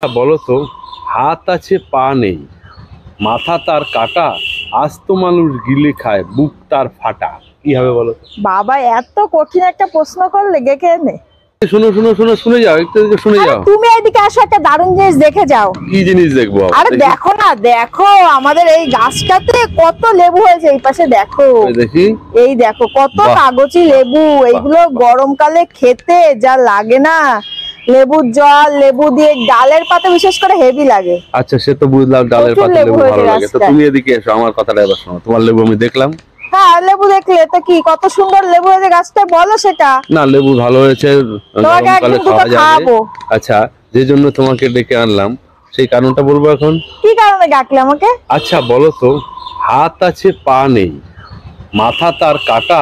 বলো তো, হাত আছে পা নেই, মাথা তার কাটা, আস্ত মানুষ গিলে খায়, বুক তার ফাটা। কি হবে বলো? বাবা এত কঠিন একটা প্রশ্ন করলে গেকে এনে। শুনো শুনো শুনো, শুনে যাও, একটু শুনে যাও। তুমি এদিকে আসো, একটা দারুণ জিনিস দেখে যাও। কি জিনিস দেখবো? আরে দেখো না, দেখো আমাদের এই গাছটাতে কত লেবু হয়েছে। এই পাশে দেখো, দেখি। এই দেখো কত কাগজি লেবু। এইগুলো গরমকালে খেতে যা লাগে না, লেবুর জল, লেবু দিয়ে ডালের পাতা বিশেষ করে হেভি লাগে। আচ্ছা, সে তো বুঝলাম, ডালের পাতা লেবু ভালো লাগে। তো তুমি এদিকে এসো, আমার কথাটা এবার শোনো। তোমার লেবু আমি দেখলাম। হ্যাঁ, লেবু দেখলে তো কি কত সুন্দর লেবু হয়েছে গাছটা, বলো সেটা। না, লেবু ভালো হয়েছে, গরমকালে খাওয়া যাবে। আচ্ছা, যে জন্য তোমাকে ডেকে আনলাম সেই কারণটা বলবো এখন। কি কারণে ডাকলে আমাকে? আচ্ছা বলো তো, হাত আছে পা নেই, মাথা তার কাটা,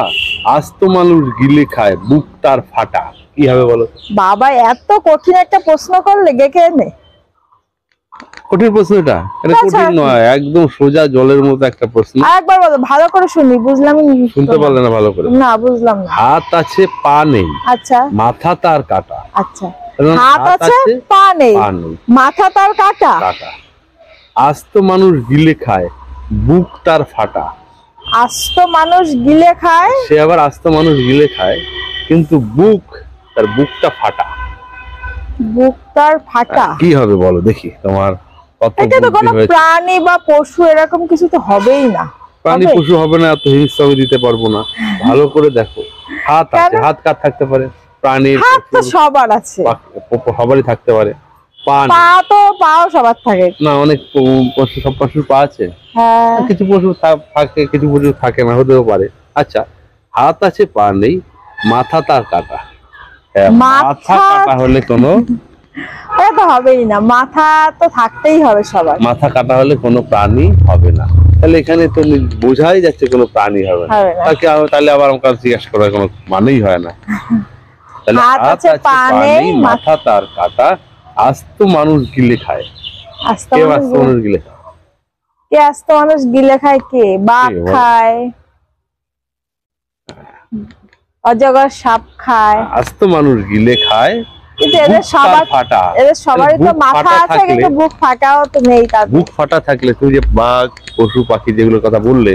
আস্ত মানুষ গিলে খায়, বুক তার ফাটা। কি হবে বলো? বাবা এত কঠিন একটা প্রশ্ন করলে গেকে এনে। কঠিন প্রশ্ন এটা? এটা কঠিন নয়, একদম সোজা জলের মতো একটা প্রশ্ন। আরেকবার বলো, ভালো করে শুনি। বুঝলাম? শুনতে পারলে না ভালো করে? না, বুঝলাম না। হাত আছে পা নেই, আচ্ছা, মাথা তার কাটা। আচ্ছা, হাত আছে পা নেই, মাথা তার কাটা, আস্ত মানুষ গিলে খায়, বুক তার ফাটা। আস্ত মানুষ গিলে খায়, সে আবার আস্ত মানুষ গিলে খায়, কিন্তু তার বুকটা ফাটা। বুক তার ফাটা। কি হবে বলো দেখি? তোমার এটা তো কোনো প্রাণী বা পশু এরকম কিছু তো হবেই না। প্রাণী পশু হবে না, এত হিংসা দিতে পারবো না। ভালো করে দেখো, হাত আছে, হাত কার থাকতে পারে? প্রাণীর। হাত তো সবার আছে, সবারই থাকতে পারে। পা তো পাও সবার থাকে না, অনেক পশু, সব পশুর পা আছে। হ্যাঁ, কিছু পশু থাকে, কিছু পশু থাকে না, হতেও পারে। আচ্ছা, হাত আছে পা নেই, মাথা তার কাটা। মাথা কাটা হলে কোনো এটা তো হবেই না, মাথা তো থাকতেই হবে সবার। মাথা কাটা হলে কোনো প্রাণী হবে না। তাহলে এখানে তো বোঝাই যাচ্ছে কোনো প্রাণী হবে না। তাহলে আবার আমাকে জিজ্ঞাসা করার কোনো মানেই হয় না। তাহলে হাত আছে পা নেই, মাথা তার কাটা, আস্ত মানুষ গিলে খায়। কে আস্ত মানুষ গিলে খায়? কে আস্ত মানুষ গিলে খায়? কে? বাঘ খায়, অজগর সাপ খায়। আস্ত মানুষ গিলে খায়, কিন্তু এদের সবারই তো মাথা আছে, কিন্তু বুক ফাটাও তো নেই। তার বুক ফাটা থাকলে তুমি যে বাঘ, পশু পাখি যেগুলোর কথা বললে,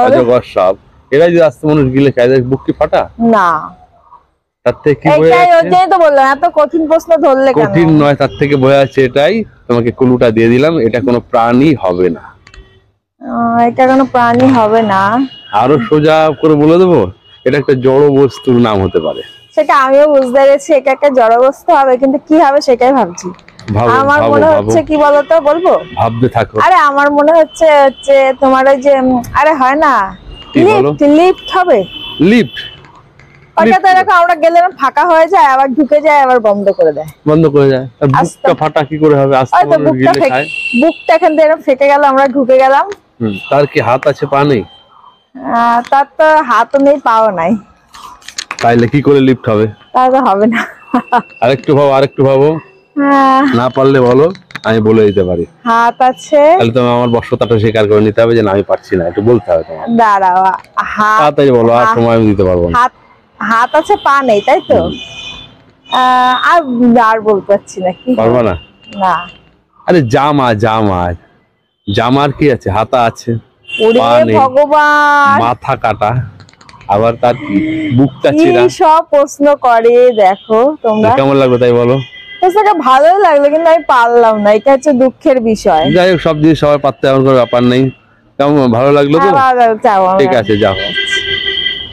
অজগর সাপ, এরা যদি আস্ত মানুষ গিলে খায়, বুক কি ফাটা? না। তার থেকে তো বললাম এত কঠিন প্রশ্ন ধরলে। কঠিন নয়, তার থেকে বোঝা যাচ্ছে, এটাই তোমাকে ক্লুটা দিয়ে দিলাম, এটা কোনো প্রাণী হবে না। এটা কোনো প্রাণী হবে না। আরো সোজা করে বলে দেবো, এটা একটা জড় বস্তুর নাম হতে পারে। সেটা আমিও বুঝতে পেরেছি, এটা একটা জড় বস্তু হবে, কিন্তু কি হবে সেটাই ভাবছি। আমার মনে হচ্ছে কি বলতো, বলবো? ভাবতে থাকো। আরে আমার মনে হচ্ছে তোমার ওই যে, আরে হয় না, লিফট হবে। লিফট? ওটা তো এরকম আমরা গেলে ফাঁকা হয়ে যায়, আবার ঢুকে যায়, আবার বন্ধ করে দেয়। বন্ধ করে যায়। বুকটা ফাটা কি করে হবে? বুকটা এখান থেকে ফেটে গেল, আমরা ঢুকে গেলাম। তার কি হাত আছে পা নেই? তার তো হাতও নেই, পাও নাই। তাইলে কি করে লিফট হবে? তাহলে হবে না। আরেকটু ভাবো। না পারলে বলো, আমি বলে দিতে পারি। হাত আছে, তাহলে তুমি আমার বশ্যতাটা স্বীকার করে নিতে হবে যে না, আমি পারছি না, একটু বলতে হবে তোমার। দাঁড়াও, তাড়াতাড়ি বলো, আর সময় আমি দিতে পারবো না। হাত আছে পা নেই, তাই তো? আর বলতে পারছি না। কি পারবা না? না। আরে জামার কি আছে? হাতা আছে, ভগবান, মাথা কাটা, আবার তার বুকটা চেরা। সব প্রশ্ন করে দেখো তোমরা। কেমন লাগলো তাই বলো? ভালোই লাগলো, কিন্তু আমি পারলাম না, এটা হচ্ছে দুঃখের বিষয়। যাই হোক, সব জিনিস সবাই পারতে এমন কোনো ব্যাপার নেই। কেমন ভালো লাগলো তো? ঠিক আছে, যাও।